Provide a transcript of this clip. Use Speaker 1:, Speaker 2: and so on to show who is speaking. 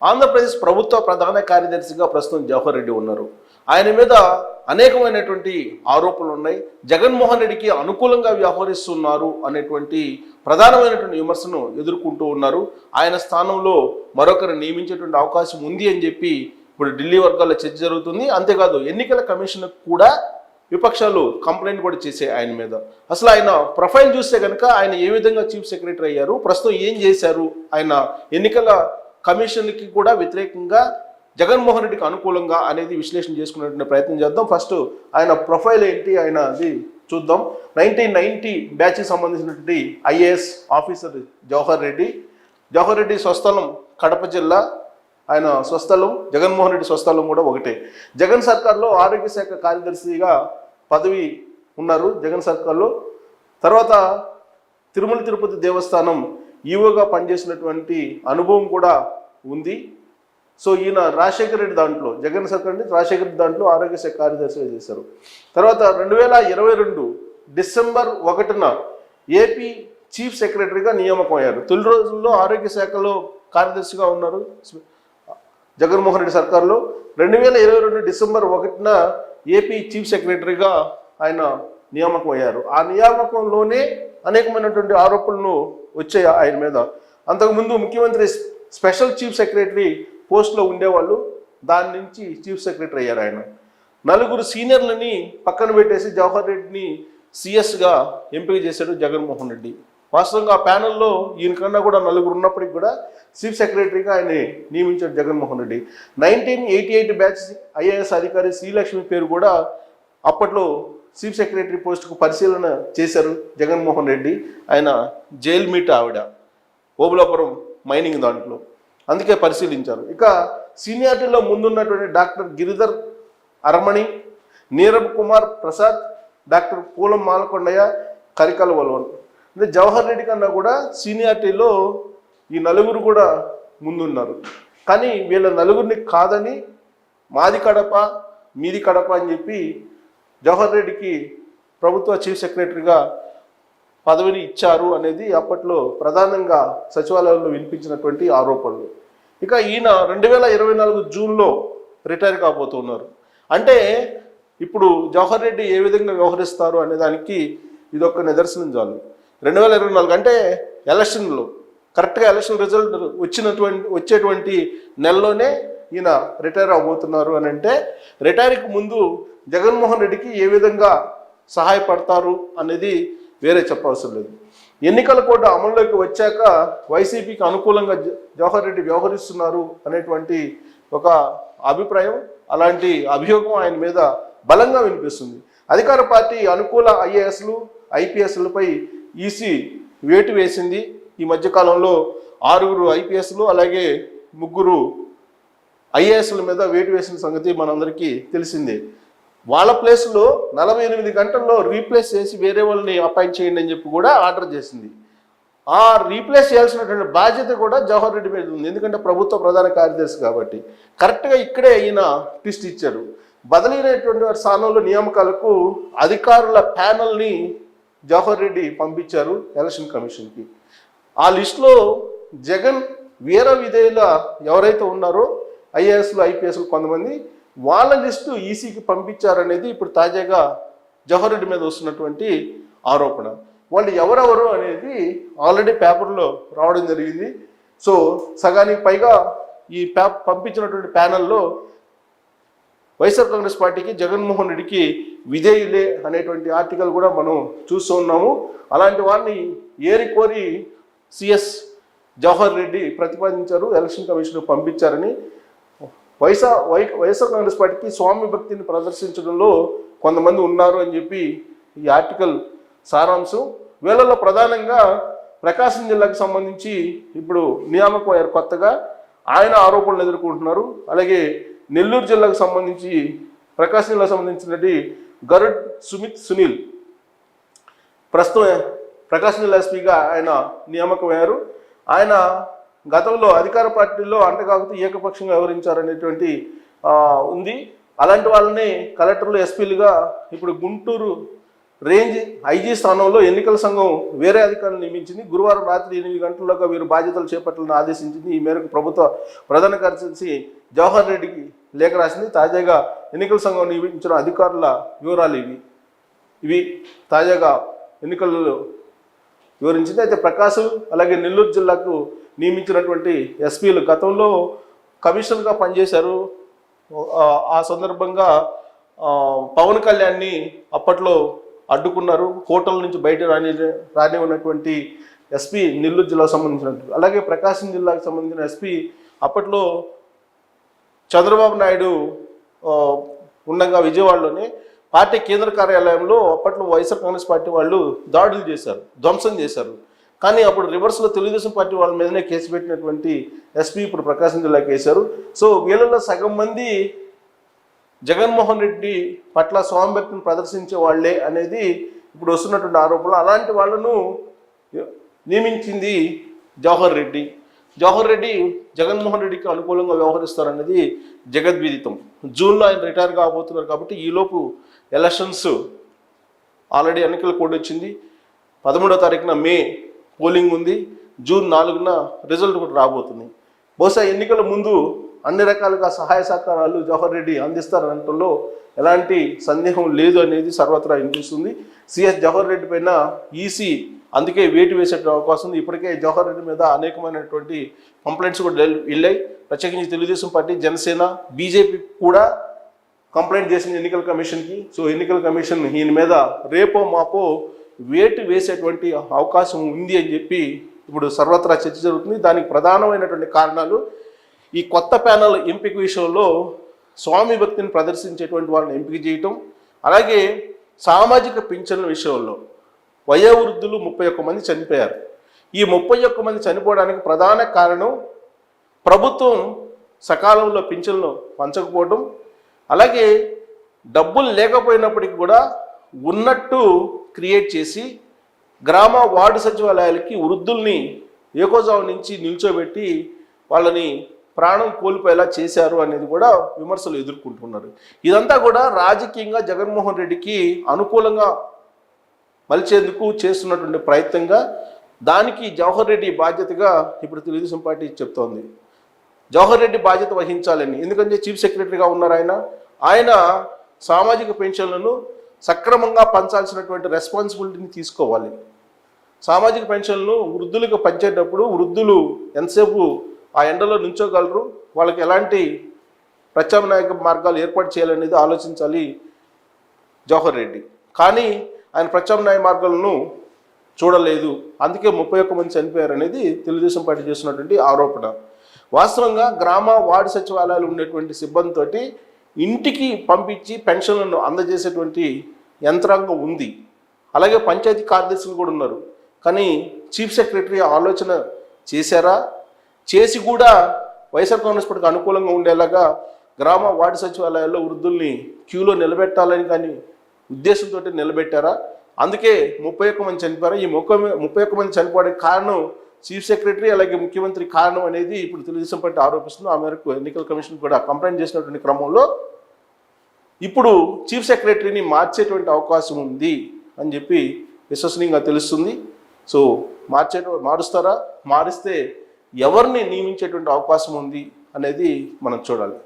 Speaker 1: ఆంధ్రప్రదేశ్ ప్రభుత్వ ప్రధాన కార్యదర్శిగా ప్రస్తుతం జవహర్ రెడ్డి ఉన్నారు. ఆయన మీద అనేకమైనటువంటి ఆరోపణలు ఉన్నాయి. జగన్మోహన్ రెడ్డికి అనుకూలంగా వ్యవహరిస్తున్నారు అనేటువంటి ప్రధానమైనటువంటి విమర్శను ఎదుర్కొంటూ ఉన్నారు. ఆయన స్థానంలో మరొకరు నియమించేటువంటి అవకాశం ఉంది అని చెప్పి ఇప్పుడు ఢిల్లీ వర్గాల్లో చర్చ జరుగుతుంది. అంతేకాదు ఎన్నికల కమిషన్ కూడా విపక్షాలు కంప్లైంట్ కూడా చేశాయి ఆయన మీద. అసలు ఆయన ప్రొఫైల్ చూస్తే కనుక ఆయన ఏ విధంగా చీఫ్ సెక్రటరీ అయ్యారు, ప్రస్తుతం ఏం చేశారు, ఆయన ఎన్నికల కమిషన్కి కూడా వ్యతిరేకంగా జగన్మోహన్ రెడ్డికి అనుకూలంగా అనేది విశ్లేషణ చేసుకునేటువంటి ప్రయత్నం చేద్దాం. ఫస్ట్ ఆయన ప్రొఫైల్ ఏంటి, ఆయన అది చూద్దాం. 1990 బ్యాచ్కి సంబంధించినటువంటి ఐఏఎస్ ఆఫీసర్ జవహర్ రెడ్డి స్వస్థలం కడప జిల్లా. ఆయన స్వస్థలం జగన్మోహన్ రెడ్డి స్వస్థలం కూడా ఒకటే. జగన్ సర్కార్లో ఆరోగ్య శాఖ కార్యదర్శిగా పదవి ఉన్నారు జగన్ సర్కార్లో. తర్వాత తిరుమల తిరుపతి దేవస్థానం ఈవోగా పనిచేసినటువంటి అనుభవం కూడా ఉంది. సో ఈయన రాజశేఖర రెడ్డి దాంట్లో జగన్ సర్కార్ అంటే రాజశేఖర రెడ్డి దాంట్లో ఆరోగ్య శాఖ కార్యదర్శిగా చేశారు. తర్వాత 2022 డిసెంబర్ 1న ఏపీ చీఫ్ సెక్రటరీగా నియామకం అయ్యారు. తొలి రోజుల్లో ఆరోగ్య శాఖలో కార్యదర్శిగా ఉన్నారు జగన్మోహన్ రెడ్డి సర్కార్లో. 2022 డిసెంబర్ 1న ఏపీ చీఫ్ సెక్రటరీగా ఆయన నియామకం అయ్యారు. ఆ నియామకంలోనే అనేకమైనటువంటి ఆరోపణలు వచ్చాయి ఆయన మీద. అంతకుముందు ముఖ్యమంత్రి స్పెషల్ చీఫ్ సెక్రటరీ పోస్ట్లో ఉండేవాళ్ళు, దాని నుంచి చీఫ్ సెక్రటరీ అయ్యారు ఆయన. 4 సీనియర్లని పక్కన పెట్టేసి జవహర్ రెడ్డిని సిఎస్గా ఎంపిక చేశాడు జగన్మోహన్ రెడ్డి. వాస్తవంగా ఆ ప్యానెల్లో ఈయనకన్నా కూడా 4 ఉన్నప్పటికీ కూడా చీఫ్ సెక్రటరీగా ఆయన నియమించాడు జగన్మోహన్ రెడ్డి. 1988 బ్యాచ్ ఐఏఎస్ అధికారి శ్రీలక్ష్మి పేరు కూడా అప్పట్లో చీఫ్ సెక్రటరీ పోస్టుకు పరిశీలన చేశారు జగన్మోహన్ రెడ్డి. ఆయన జైల్ మీట్ ఆవిడ ఓబులాపురం మైనింగ్ దాంట్లో, అందుకే పరిశీలించారు. ఇక సీనియారిటీలో ముందున్నటువంటి డాక్టర్ గిరిధర్ అరమణి, నీరబ్ కుమార్ ప్రసాద్, డాక్టర్ పూలం మాలకొండయ్య, కరికల వల్వన్. అంటే జవహర్ రెడ్డి కన్నా కూడా సీనియారిటీలో ఈ 4 కూడా ముందున్నారు. కానీ వీళ్ళ 4 కాదని మాది కడప మీది కడప అని చెప్పి జవహర్ రెడ్డికి ప్రభుత్వ చీఫ్ సెక్రటరీగా పదవిని ఇచ్చారు అనేది అప్పట్లో ప్రధానంగా సచివాలయంలో వినిపించినటువంటి ఆరోపణలు. ఇక ఈయన 2024 జూన్లో రిటైర్ కాబోతున్నారు. అంటే ఇప్పుడు జవహర్ రెడ్డి ఏ విధంగా వ్యవహరిస్తారు అనే దానికి ఇదొక నిదర్శనం చాలు. 2024 అంటే ఎలక్షన్లో కరెక్ట్గా ఎలక్షన్ రిజల్ట్ వచ్చేటువంటి నెలలోనే ఈయన రిటైర్ అవబోతున్నారు అని అంటే రిటైర్కి ముందు జగన్మోహన్ రెడ్డికి ఏ విధంగా సహాయపడతారు అనేది వేరే చెప్పవసరం లేదు. ఎన్నికల కోడ్ అమల్లోకి వచ్చాక వైసీపీకి అనుకూలంగా జవహర్ రెడ్డి వ్యవహరిస్తున్నారు అనేటువంటి ఒక అభిప్రాయం, అలాంటి అభియోగం ఆయన మీద బలంగా వినిపిస్తుంది. అధికార పార్టీ అనుకూల ఐఏఎస్లు ఐపీఎస్లపై ఈసీ వేటు వేసింది. ఈ మధ్యకాలంలో 6 ఐపీఎస్లు అలాగే 3 ఐఏఎస్ల మీద వేటు వేసిన సంగతి మనందరికీ తెలిసిందే. వాళ్ళ ప్లేస్లో 48 గంటల్లో రీప్లేస్ చేసి వేరే వాళ్ళని అపాయింట్ చేయండి అని చెప్పి కూడా ఆర్డర్ చేసింది. ఆ రీప్లేస్ చేయాల్సినటువంటి బాధ్యత కూడా జవహర్ రెడ్డి మీద ఉంది, ఎందుకంటే ప్రభుత్వ ప్రధాన కార్యదర్శి కాబట్టి. కరెక్ట్గా ఇక్కడే ఈయన ట్విస్ట్ ఇచ్చారు. బదిలీనటువంటి వారి స్థానంలో నియామకాలకు అధికారుల ప్యానల్ని జవహర్ రెడ్డి పంపించారు ఎలక్షన్ కమిషన్కి. ఆ లిస్టులో జగన్ వీర విధేయుల ఎవరైతే ఉన్నారో ఐఏఎస్లు ఐపీఎస్లు కొంతమంది, వాళ్ళ లిస్టు ఈసీకి పంపించారనేది ఇప్పుడు తాజాగా జవహర్ రెడ్డి మీద వస్తున్నటువంటి ఆరోపణ. వాళ్ళు ఎవరెవరు అనేది ఆల్రెడీ పేపర్లో రావడం జరిగింది. సో సగానికి పైగా ఈ పంపించినటువంటి ప్యానెల్లో వైఎస్ఆర్ కాంగ్రెస్ పార్టీకి జగన్మోహన్ రెడ్డికి విధేయులే అనేటువంటి ఆర్టికల్ కూడా మనం చూస్తూ ఉన్నాము. అలాంటి వారిని ఏరి కోరి సిఎస్ జవహర్ రెడ్డి ప్రతిపాదించారు, ఎలక్షన్ కమిషన్ పంపించారని. వైఎస్ఆర్ కాంగ్రెస్ పార్టీకి స్వామి భక్తిని ప్రదర్శించడంలో కొంతమంది ఉన్నారు అని చెప్పి ఈ ఆర్టికల్ సారాంశం. వీళ్ళలో ప్రధానంగా ప్రకాశం జిల్లాకు సంబంధించి ఇప్పుడు నియామకం అయ్యారు కొత్తగా, ఆయన ఆరోపణలు ఎదుర్కొంటున్నారు. అలాగే నెల్లూరు జిల్లాకు సంబంధించి ప్రకాశం జిల్లాకు సంబంధించినటువంటి గరుడ్ సునీల్ ప్రస్తుతం ప్రకాశం జిల్లా ఎస్పీగా ఆయన నియామకం అయ్యారు. ఆయన గతంలో అధికార పార్టీలో అంటకాగుతూ ఏకపక్షంగా వ్యవహరించారనేటువంటి ఉంది. అలాంటి వాళ్ళని కలెక్టర్లు ఎస్పీలుగా ఇప్పుడు గుంటూరు రేంజ్ ఐజీ స్థానంలో ఎన్నికల సంఘం వేరే అధికారులు నియమించింది. గురువారం రాత్రి 8 గంటల్లోగా వీరు బాధ్యతలు చేపట్టాలని ఆదేశించింది. ఈ మేరకు ప్రభుత్వ ప్రధాన కార్యదర్శి జవహర్ రెడ్డికి లేఖ రాసింది. తాజాగా ఎన్నికల సంఘం నియమించిన అధికారుల వివరాలు ఇవి తాజాగా ఎన్నికలలో వివరించింది. అయితే ప్రకాశం అలాగే నెల్లూరు జిల్లాకు నియమించినటువంటి ఎస్పీలు గతంలో కమిషనర్గా పనిచేశారు. ఆ సందర్భంగా పవన్ కళ్యాణ్ని అప్పట్లో అడ్డుకున్నారు. హోటల్ నుంచి బయట రానివ్వనటువంటి ఎస్పీ నెల్లూరు జిల్లాకు సంబంధించినట్టు. అలాగే ప్రకాశం జిల్లాకు సంబంధించిన ఎస్పీ అప్పట్లో చంద్రబాబు నాయుడు ఉండగా విజయవాడలోనే పార్టీ కేంద్ర కార్యాలయంలో అప్పట్లో వైఎస్ఆర్ కాంగ్రెస్ పార్టీ వాళ్ళు దాడులు చేశారు, ధ్వంసం చేశారు. కానీ అప్పుడు రివర్స్లో తెలుగుదేశం పార్టీ వాళ్ళ మీదనే కేసు పెట్టినటువంటి ఎస్పీ ఇప్పుడు ప్రకాశం జిల్లాకి వేశారు. సో వీళ్ళలో సగం మంది జగన్మోహన్ రెడ్డి పట్ల స్వామిభక్తిని ప్రదర్శించే వాళ్లే అనేది ఇప్పుడు వస్తున్నటువంటి ఆరోపణలు. అలాంటి వాళ్ళను నియమించింది జవహర్ రెడ్డి. జవహర్ రెడ్డి జగన్మోహన్ రెడ్డికి అనుకూలంగా వ్యవహరిస్తారన్నది జగద్విదితం. జూన్లో ఆయన రిటైర్ కాబోతున్నారు కాబట్టి ఈలోపు ఎలక్షన్స్ ఆల్రెడీ ఎన్నికల కోడ్ వచ్చింది. 13వ తారీఖున మే పోలింగ్ ఉంది. జూన్ 4న రిజల్ట్ కూడా రాబోతుంది. బహుశా ఎన్నికల ముందు అన్ని రకాలుగా సహాయ సహకారాలు జవహర్ రెడ్డి అందిస్తారనటంలో ఎలాంటి సందేహం లేదు అనేది సర్వత్రా వినిపిస్తుంది. సిఎస్ జవహర్ రెడ్డి పైన ఈసీ అందుకే వేటు వేసే అవకాశం ఉంది. ఇప్పటికే జవహర్ రెడ్డి మీద అనేకమైనటువంటి కంప్లైంట్స్ కూడా వెళ్ళాయి. ప్రత్యేకించి తెలుగుదేశం పార్టీ, జనసేన, బీజేపీ కూడా కంప్లైంట్ చేసింది ఎన్నికల కమిషన్కి. సో ఎన్నికల కమిషన్ ఈయన మీద రేపో మాపో వేటు వేసేటువంటి అవకాశం ఉంది అని చెప్పి ఇప్పుడు సర్వత్రా చర్చ జరుగుతుంది. దానికి ప్రధానమైనటువంటి కారణాలు ఈ కొత్త ప్యానల్ ఎంపిక విషయంలో స్వామి భక్తిని ప్రదర్శించేటువంటి వాళ్ళని ఎంపిక చేయటం, అలాగే సామాజిక పింఛన్ల విషయంలో వయోవృద్ధులు 31 మంది చనిపోయారు. ఈ 31 మంది చనిపోవడానికి ప్రధాన కారణం ప్రభుత్వం సకాలంలో పింఛన్లు పంచకపోవడం, అలాగే డబ్బులు లేకపోయినప్పటికీ కూడా ఉన్నట్టు క్రియేట్ చేసి గ్రామ వార్డు సచివాలయాలకి వృద్ధుల్ని ఏకోజావు నుంచి నిల్చోబెట్టి వాళ్ళని ప్రాణం కోల్పోయేలా చేశారు అనేది కూడా విమర్శలు ఎదుర్కొంటున్నారు. ఇదంతా కూడా రాజకీయంగా జగన్మోహన్ రెడ్డికి అనుకూలంగా మలిచేందుకు చేస్తున్నటువంటి ప్రయత్నంగా, దానికి జవహర్ రెడ్డి బాధ్యతగా ఇప్పుడు తెలుగుదేశం పార్టీ చెప్తోంది. జవహర్ రెడ్డి బాధ్యత వహించాలని, ఎందుకంటే చీఫ్ సెక్రటరీగా ఉన్నారు ఆయన సామాజిక పెన్షన్లను సక్రమంగా పంచాల్సినటువంటి రెస్పాన్సిబిలిటీని తీసుకోవాలి. సామాజిక పెన్షన్లు వృద్ధులకు పంచేటప్పుడు వృద్ధులు ఎంతసేపు ఆ ఎండలో నుంచోగలరు, వాళ్ళకి ఎలాంటి ప్రత్యామ్నాయ మార్గాలు ఏర్పాటు చేయాలనేది ఆలోచించాలి జవహర్ రెడ్డి. కానీ ఆయన ప్రత్యామ్నాయ మార్గాలను చూడలేదు. అందుకే 31 మంది చనిపోయారనేది తెలుగుదేశం పార్టీ చేస్తున్నటువంటి ఆరోపణ. వాస్తవంగా గ్రామ వార్డు సచివాలయాలు ఉండేటువంటి సిబ్బందితోటి ఇంటికి పంపించి పెన్షన్లను అందజేసేటువంటి యంత్రాంగం ఉంది. అలాగే పంచాయతీ కార్యదర్శులు కూడా ఉన్నారు. కానీ చీఫ్ సెక్రటరీ ఆలోచన చేశారా? చేసి కూడా వైఎస్ఆర్ కాంగ్రెస్ పార్టీకి అనుకూలంగా ఉండేలాగా గ్రామ వార్డు సచివాలయాల్లో వృద్ధుల్ని క్యూలో నిలబెట్టాలని కానీ ఉద్దేశంతో నిలబెట్టారా? అందుకే 31 మంది చనిపోయారు. ఈ 31 మంది చనిపోవడానికి కారణం చీఫ్ సెక్రటరీ అలాగే ముఖ్యమంత్రి కారణం అనేది ఇప్పుడు తెలుగుదేశం పార్టీ ఆరోపిస్తుంది. ఆ మేరకు ఎన్నికల కమిషన్ కూడా కంప్లైంట్ చేసినటువంటి క్రమంలో ఇప్పుడు చీఫ్ సెక్రటరీని మార్చేటువంటి అవకాశం ఉంది అని చెప్పి విశ్వసనీయంగా తెలుస్తుంది. సో మారుస్తారా? మారిస్తే ఎవరిని నియమించేటువంటి అవకాశం ఉంది అనేది మనం చూడాలి.